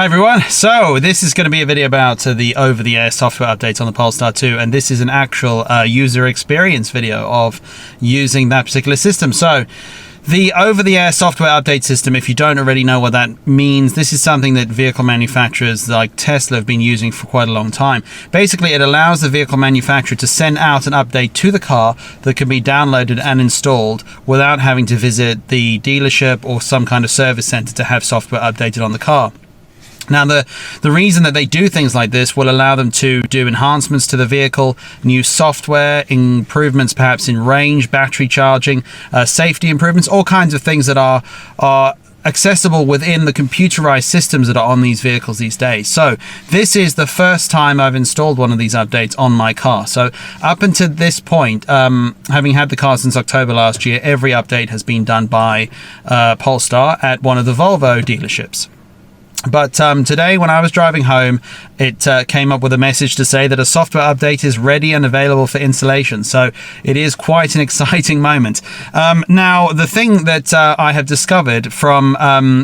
Hi everyone, so this is going to be a video about the over-the-air software update on the Polestar 2, and this is an actual user experience video of using that particular system. So the over-the-air software update system, if you don't already know what that means, this is something that vehicle manufacturers like Tesla have been using for quite a long time. Basically, it allows the vehicle manufacturer to send out an update to the car that can be downloaded and installed without having to visit the dealership or some kind of service center to have software updated on the car. Now, the reason that they do things like this will allow them to do enhancements to the vehicle, new software, improvements perhaps in range, battery charging, safety improvements, all kinds of things that are accessible within the computerized systems that are on these vehicles these days. So this is the first time I've installed one of these updates on my car. So up until this point, having had the car since October last year, every update has been done by Polestar at one of the Volvo dealerships. But today, when I was driving home, it came up with a message to say that a software update is ready and available for installation. So it is quite an exciting moment. Now, the thing that I have discovered from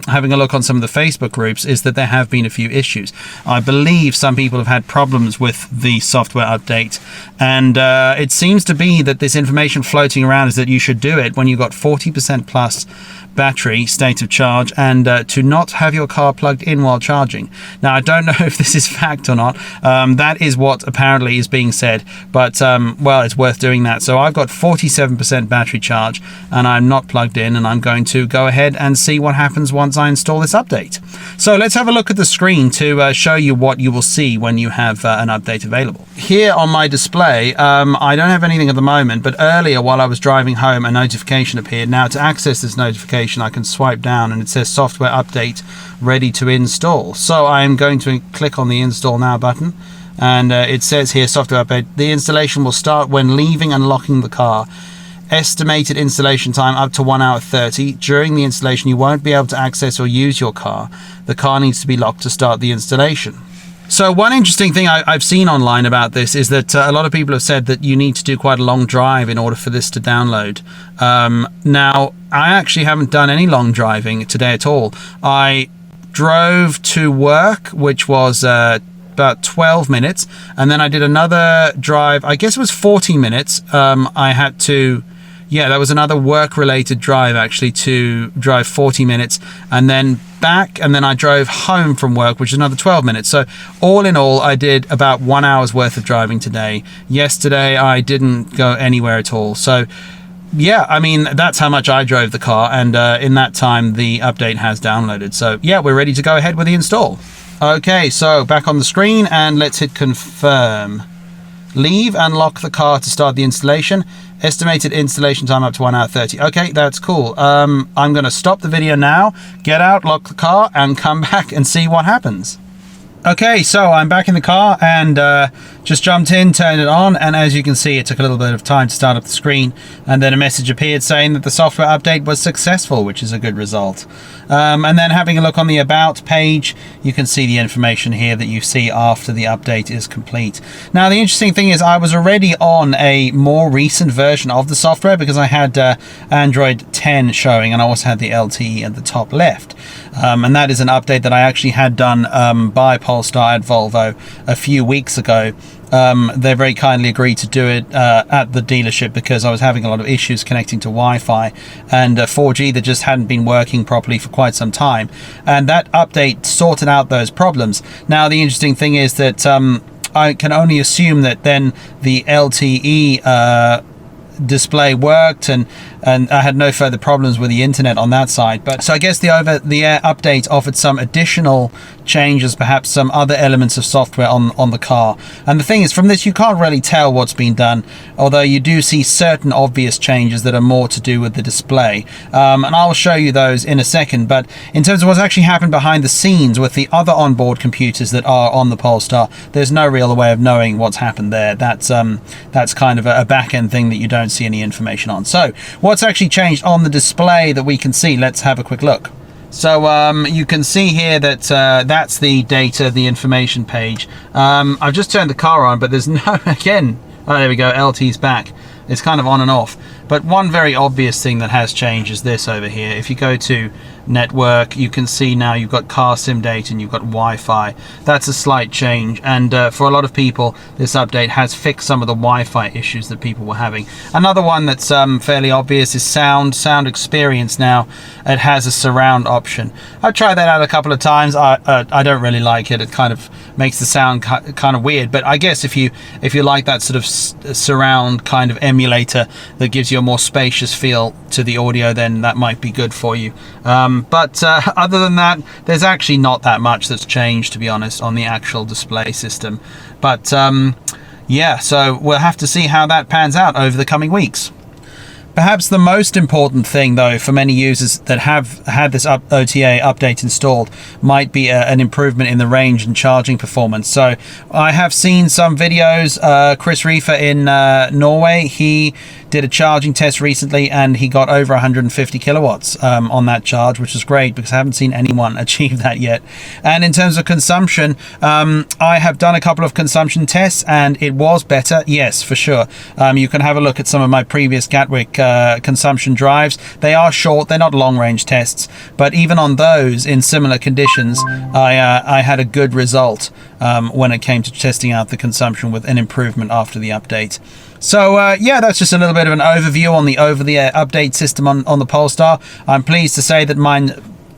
having a look on some of the Facebook groups is that there have been a few issues. I believe some people have had problems with the software update, and it seems to be that this information floating around is that you should do it when you've got 40% plus battery state of charge, and to not have your car plugged in while charging. Now, I don't know if this is fact or not. That is what apparently is being said, but well, it's worth doing that. So I've got 47% battery charge and I'm not plugged in, and I'm going to go ahead and see what happens once I install this update. So let's have a look at the screen to show you what you will see when you have an update available. Here on my display, I don't have anything at the moment, but earlier while I was driving home, a notification appeared. Now, to access this notification, I can swipe down and it says software update ready to install. So I am going to click on the install now button, and it says here software update. The installation will start when leaving and locking the car. Estimated installation time up to 1 hour 30. During the installation, you won't be able to access or use your car. The car needs to be locked to start the installation. So one interesting thing I've seen online about this is that a lot of people have said that you need to do quite a long drive in order for this to download. Now, I actually haven't done any long driving today at all. I drove to work, which was about 12 minutes, and then I did another drive, I guess it was 40 minutes. I had to... Yeah, that was another work-related drive, actually, to drive 40 minutes and then back, and then I drove home from work, which is another 12 minutes. So all in all, I did about 1 hour's worth of driving today. Yesterday, I didn't go anywhere at all. So yeah, I mean, that's how much I drove the car, and in that time, the update has downloaded. So yeah, we're ready to go ahead with the install. Okay, so back on the screen, and let's hit confirm. Leave and lock the car to start the installation. Estimated installation time up to 1 hour 30. Okay, that's cool. I'm going to stop the video now, get out, lock the car, and come back and see what happens. Okay, so I'm back in the car and just jumped in, turned it on, and as you can see, it took a little bit of time to start up the screen, and then a message appeared saying that the software update was successful, which is a good result. And then having a look on the About page, you can see the information here that you see after the update is complete. Now, the interesting thing is I was already on a more recent version of the software because I had Android 10 showing, and I also had the LTE at the top left. And that is an update that I actually had done by Polestar at Volvo a few weeks ago. They very kindly agreed to do it at the dealership because I was having a lot of issues connecting to Wi-Fi and 4G that just hadn't been working properly for quite some time, and that update sorted out those problems. Now, the interesting thing is that I can only assume that then the LTE display worked, and I had no further problems with the internet on that side. But so I guess the over-the-air update offered some additional changes, perhaps some other elements of software on the car. And the thing is, from this you can't really tell what's been done, although you do see certain obvious changes that are more to do with the display, and I'll show you those in a second. But in terms of what's actually happened behind the scenes with the other onboard computers that are on the Polestar, there's no real way of knowing what's happened there. That's kind of a back-end thing that you don't see any information on. So what's actually changed on the display that we can see? Let's have a quick look. So you can see here that that's the data, the information page. I've just turned the car on, but there's no, again, oh, there we go, LT's back. It's kind of on and off. But one very obvious thing that has changed is this over here. If you go to network, you can see now you've got car sim data and you've got Wi-Fi. That's a slight change, and for a lot of people this update has fixed some of the Wi-Fi issues that people were having. Another one that's fairly obvious is sound experience. Now it has a surround option. I've tried that out a couple of times. I don't really like it. It kind of makes the sound kind of weird, but I guess if you like that sort of surround kind of emulator that gives you a more spacious feel to the audio, then that might be good for you. But other than that, there's actually not that much that's changed, to be honest, on the actual display system. But yeah, so we'll have to see how that pans out over the coming weeks. Perhaps the most important thing, though, for many users that have had this OTA update installed might be an improvement in the range and charging performance. So I have seen some videos. Chris Reefer in Norway, he did a charging test recently and he got over 150 kilowatts on that charge, which is great because I haven't seen anyone achieve that yet. And in terms of consumption, I have done a couple of consumption tests and it was better, yes, for sure. You can have a look at some of my previous Gatwick consumption drives. They are short, they're not long range tests, but even on those in similar conditions, I had a good result when it came to testing out the consumption with an improvement after the update. So yeah, that's just a little bit of an overview on the over-the-air update system on the Polestar. I'm pleased to say that mine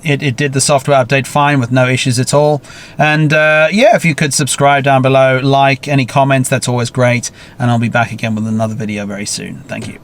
it did the software update fine with no issues at all. And yeah, if you could subscribe down below, like, any comments, that's always great, and I'll be back again with another video very soon. Thank you.